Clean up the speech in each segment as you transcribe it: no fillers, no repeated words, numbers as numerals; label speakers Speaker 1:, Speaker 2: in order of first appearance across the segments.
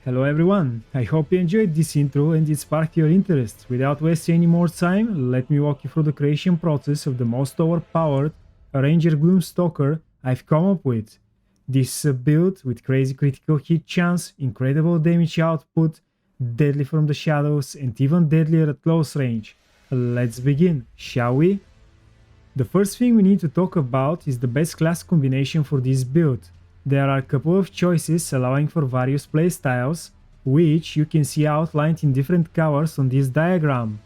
Speaker 1: Hello everyone, I hope you enjoyed this intro and it sparked your interest. Without wasting any more time, let me walk you through the creation process of the most overpowered Ranger Gloom Stalker I've come up with. This is a build with crazy critical hit chance, incredible damage output, deadly from the shadows and even deadlier at close range. Let's begin, shall we? The first thing we need to talk about is the best class combination for this build. There are a couple of choices allowing for various playstyles, which you can see outlined in different colors on this diagram.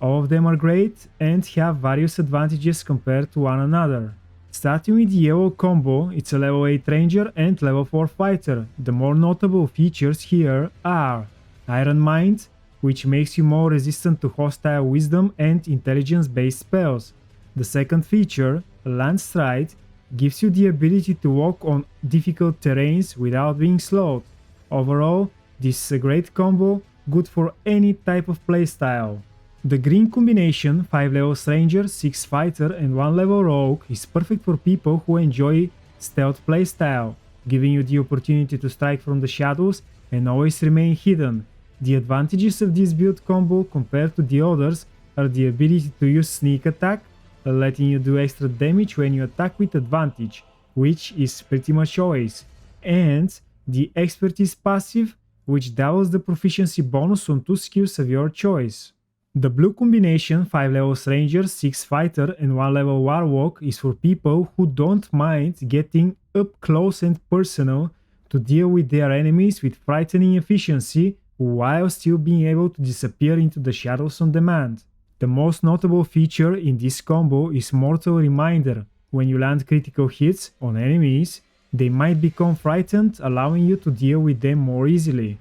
Speaker 1: All of them are great and have various advantages compared to one another. Starting with the yellow combo, it's a level 8 ranger and level 4 fighter. The more notable features here are Iron Mind, which makes you more resistant to hostile wisdom and intelligence based spells. The second feature, Landstride, gives you the ability to walk on difficult terrains without being slowed. Overall, this is a great combo, good for any type of playstyle. The green combination, 5 levels ranger, 6 fighter and 1 level rogue, is perfect for people who enjoy stealth playstyle, giving you the opportunity to strike from the shadows and always remain hidden. The advantages of this build combo compared to the others are the ability to use sneak attack, letting you do extra damage when you attack with advantage, which is pretty much always, and the expertise passive, which doubles the proficiency bonus on 2 skills of your choice. The blue combination, 5 levels ranger, 6 fighter and 1 level warlock, is for people who don't mind getting up close and personal to deal with their enemies with frightening efficiency while still being able to disappear into the shadows on demand. The most notable feature in this combo is Mortal Reminder. When you land critical hits on enemies, they might become frightened, allowing you to deal with them more easily.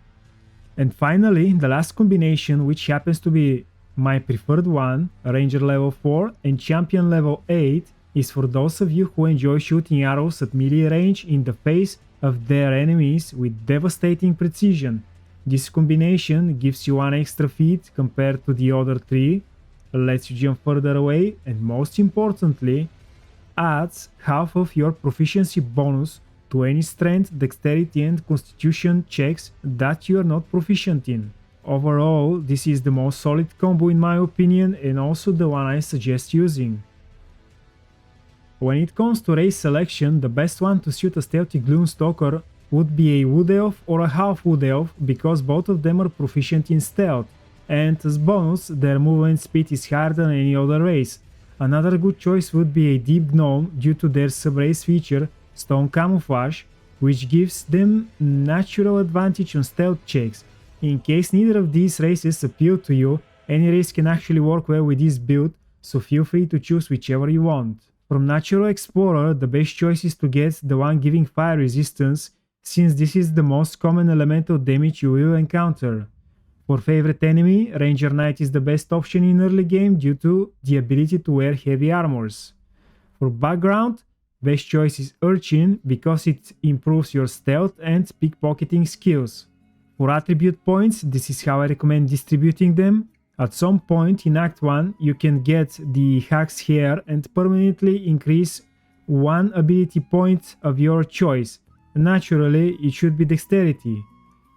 Speaker 1: And finally, the last combination, which happens to be my preferred one, Ranger level 4 and Champion level 8, is for those of you who enjoy shooting arrows at melee range in the face of their enemies with devastating precision. This combination gives you one extra feat compared to the other 3, lets you jump further away, and most importantly, adds half of your proficiency bonus to any strength, dexterity and constitution checks that you are not proficient in. Overall, this is the most solid combo in my opinion and also the one I suggest using. When it comes to race selection, the best one to suit a stealthy Gloom Stalker would be a Wood Elf or a Half Wood Elf, because both of them are proficient in stealth, and as bonus, their movement speed is higher than any other race. Another good choice would be a Deep Gnome due to their sub-race feature, Stone Camouflage, which gives them natural advantage on stealth checks. In case neither of these races appeal to you, any race can actually work well with this build, so feel free to choose whichever you want. From Natural Explorer, the best choice is to get the one giving fire resistance, since this is the most common elemental damage you will encounter. For favorite enemy, Ranger Knight is the best option in early game due to the ability to wear heavy armors. For background, best choice is Urchin because it improves your stealth and pickpocketing skills. For attribute points, this is how I recommend distributing them. At some point in Act 1, you can get the Hack's Hair and permanently increase one ability point of your choice. Naturally, it should be Dexterity.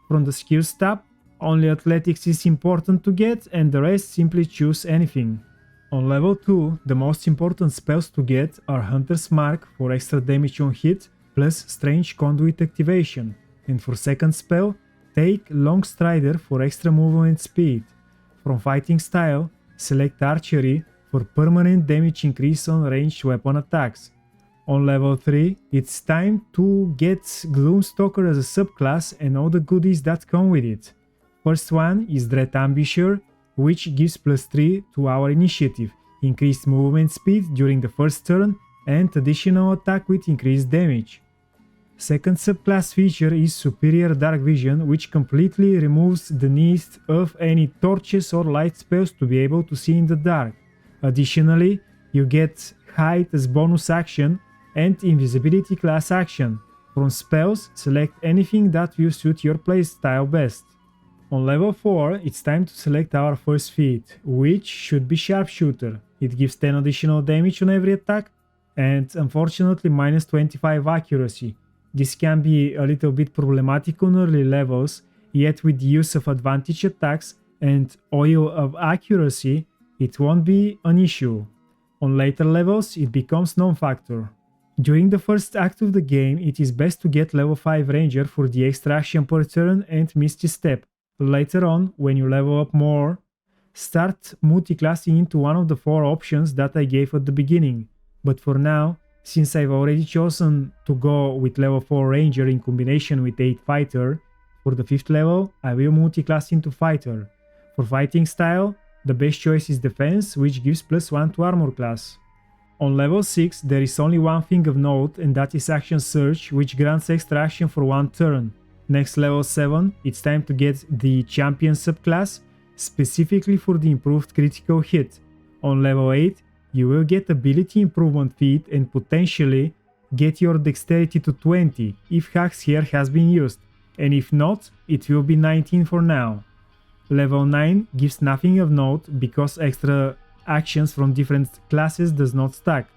Speaker 1: From the Skills tab, only Athletics is important to get and the rest simply choose anything. On level 2, the most important spells to get are Hunter's Mark for extra damage on hit plus Strange Conduit activation, and for second spell, take Long Strider for extra movement speed. From fighting style, select Archery for permanent damage increase on ranged weapon attacks. On level 3, it's time to get Gloom Stalker as a subclass and all the goodies that come with it. First one is Dread Ambusher, which gives +3 to our initiative, increased movement speed during the first turn, and additional attack with increased damage. Second subclass feature is Superior Dark Vision, which completely removes the need of any torches or light spells to be able to see in the dark. Additionally, you get Hide as bonus action and Invisibility class action. From spells, select anything that will suit your playstyle best. On level 4, it's time to select our first feat, which should be Sharpshooter. It gives 10 additional damage on every attack and unfortunately minus 25 accuracy. This can be a little bit problematic on early levels Yet with the use of advantage attacks and oil of accuracy, it won't be an issue. On later levels, it becomes non-factor. During the first act of the game, it is best to get level 5 Ranger for the extra action per turn and Misty Step. Later on, when you level up more, start multiclassing into one of the 4 options that I gave at the beginning. But for now, since I've already chosen to go with level 4 Ranger in combination with 8 Fighter, for the 5th level, I will multiclass into Fighter. For fighting style, the best choice is Defense, which gives +1 to Armor class. On level 6, there is only one thing of note, and that is Action Surge, which grants extra action for 1 turn. Next level 7, it's time to get the Champion subclass, specifically for the improved critical hit. On level 8, you will get Ability Improvement feat and potentially get your Dexterity to 20 if Hacks here has been used, and if not, it will be 19 for now. Level 9 gives nothing of note because extra actions from different classes does not stack.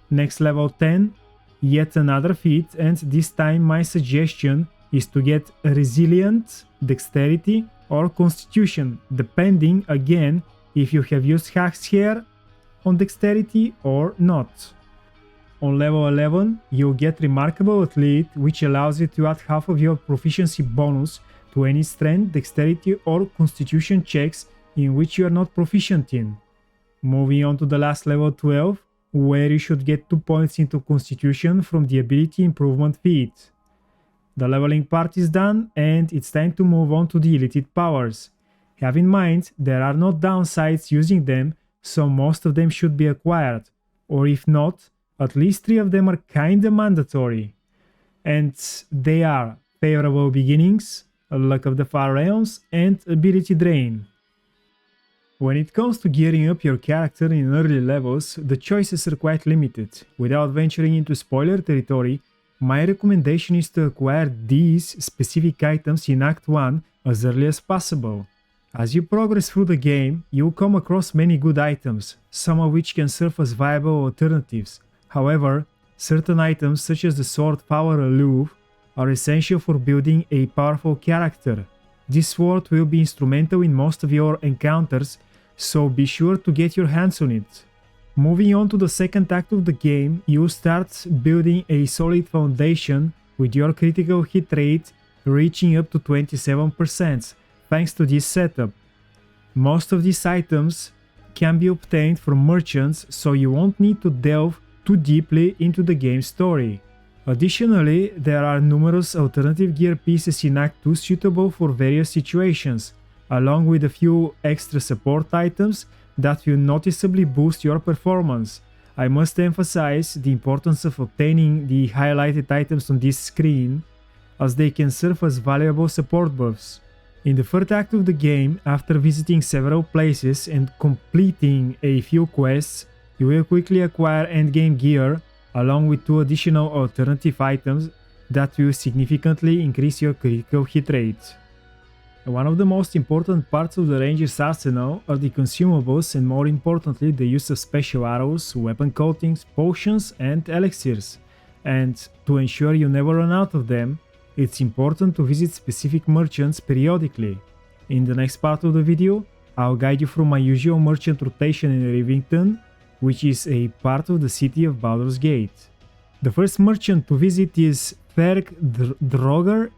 Speaker 1: Next level 10, yet another feat, and this time my suggestion is to get Resilient, Dexterity or Constitution, depending again if you have used hacks here on Dexterity or not. On level 11, you'll get Remarkable Athlete, which allows you to add half of your proficiency bonus to any strength, dexterity or constitution checks in which you are not proficient in. Moving on to the last level 12, where you should get 2 points into constitution from the ability improvement feat. The leveling part is done and it's time to move on to the Ilithid Powers. Have in mind, there are no downsides using them, so most of them should be acquired, or if not, at least 3 of them are kinda mandatory. And they are Favorable Beginnings, Luck of the Far Realms and Ability Drain. When it comes to gearing up your character in early levels, the choices are quite limited. Without venturing into spoiler territory, my recommendation is to acquire these specific items in Act 1 as early as possible. As you progress through the game, you'll come across many good items, some of which can serve as viable alternatives. However, certain items such as the Sword Power Aloof are essential for building a powerful character. This sword will be instrumental in most of your encounters, so be sure to get your hands on it. Moving on to the second act of the game, you start building a solid foundation with your critical hit rate reaching up to 27% thanks to this setup. Most of these items can be obtained from merchants, so you won't need to delve too deeply into the game story. Additionally, there are numerous alternative gear pieces in Act 2 suitable for various situations, along with a few extra support items that will noticeably boost your performance. I must emphasize the importance of obtaining the highlighted items on this screen, as they can serve as valuable support buffs. In the third act of the game, after visiting several places and completing a few quests, you will quickly acquire endgame gear, along with 2 additional alternative items that will significantly increase your critical hit rate. One of the most important parts of the Ranger's arsenal are the consumables and, more importantly, the use of special arrows, weapon coatings, potions and elixirs. And to ensure you never run out of them, it's important to visit specific merchants periodically. In the next part of the video, I'll guide you through my usual merchant rotation in Rivington, which is a part of the city of Baldur's Gate. The first merchant to visit is Ferg Droger.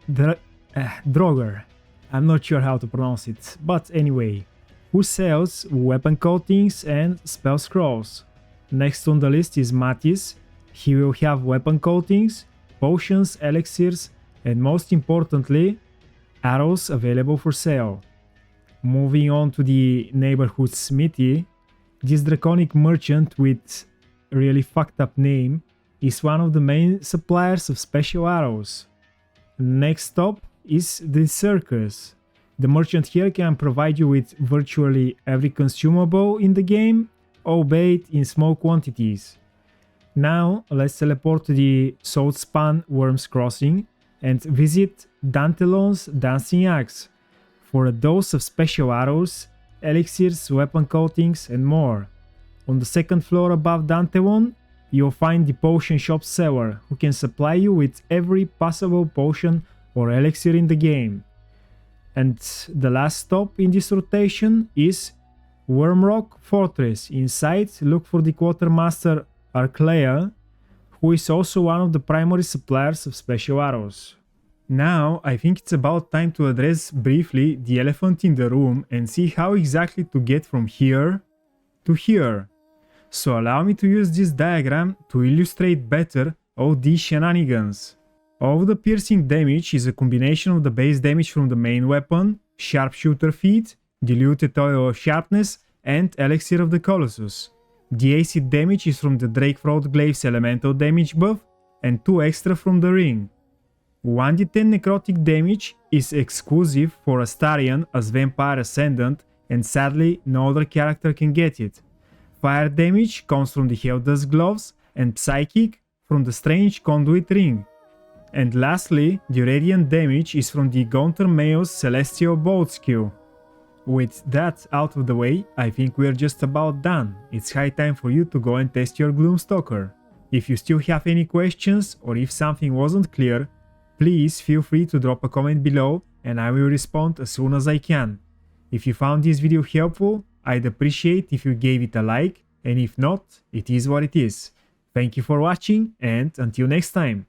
Speaker 1: I'm not sure how to pronounce it, but anyway, who sells weapon coatings and spell scrolls. Next on the list is Mattis. He will have weapon coatings, potions, elixirs, and most importantly, arrows available for sale. Moving on to the neighborhood smithy, this draconic merchant with a really fucked up name is one of the main suppliers of special arrows. Next stop is the circus. The merchant here can provide you with virtually every consumable in the game, albeit in small quantities. Now let's teleport to the Saltspan Worms Crossing and visit Dantelon's Dancing Axe for a dose of special arrows, elixirs, weapon coatings and more. On the second floor above Dantelon, you'll find the potion shop seller, who can supply you with every possible potion or elixir in the game. And the last stop in this rotation is Wormrock Fortress. Inside, look for the Quartermaster Arclea, who is also one of the primary suppliers of special arrows. Now, I think it's about time to address briefly the elephant in the room and see how exactly to get from here to here. So allow me to use this diagram to illustrate better all these shenanigans. All the piercing damage is a combination of the base damage from the main weapon, Sharpshooter Feat, Diluted Oil of Sharpness, and Elixir of the Colossus. The acid damage is from the Drakefrost Glaive's elemental damage buff, and 2 extra from the ring. 1d10 necrotic damage is exclusive for Astarion as Vampire Ascendant, and sadly no other character can get it. Fire damage comes from the Helldust Gloves, and Psychic from the Strange Conduit Ring. And lastly, the radiant damage is from the Gaunter Mayo's Celestial Bolt skill. With that out of the way, I think we're just about done. It's high time for you to go and test your Gloomstalker. If you still have any questions or if something wasn't clear, please feel free to drop a comment below and I will respond as soon as I can. If you found this video helpful, I'd appreciate if you gave it a like, and if not, it is what it is. Thank you for watching and until next time.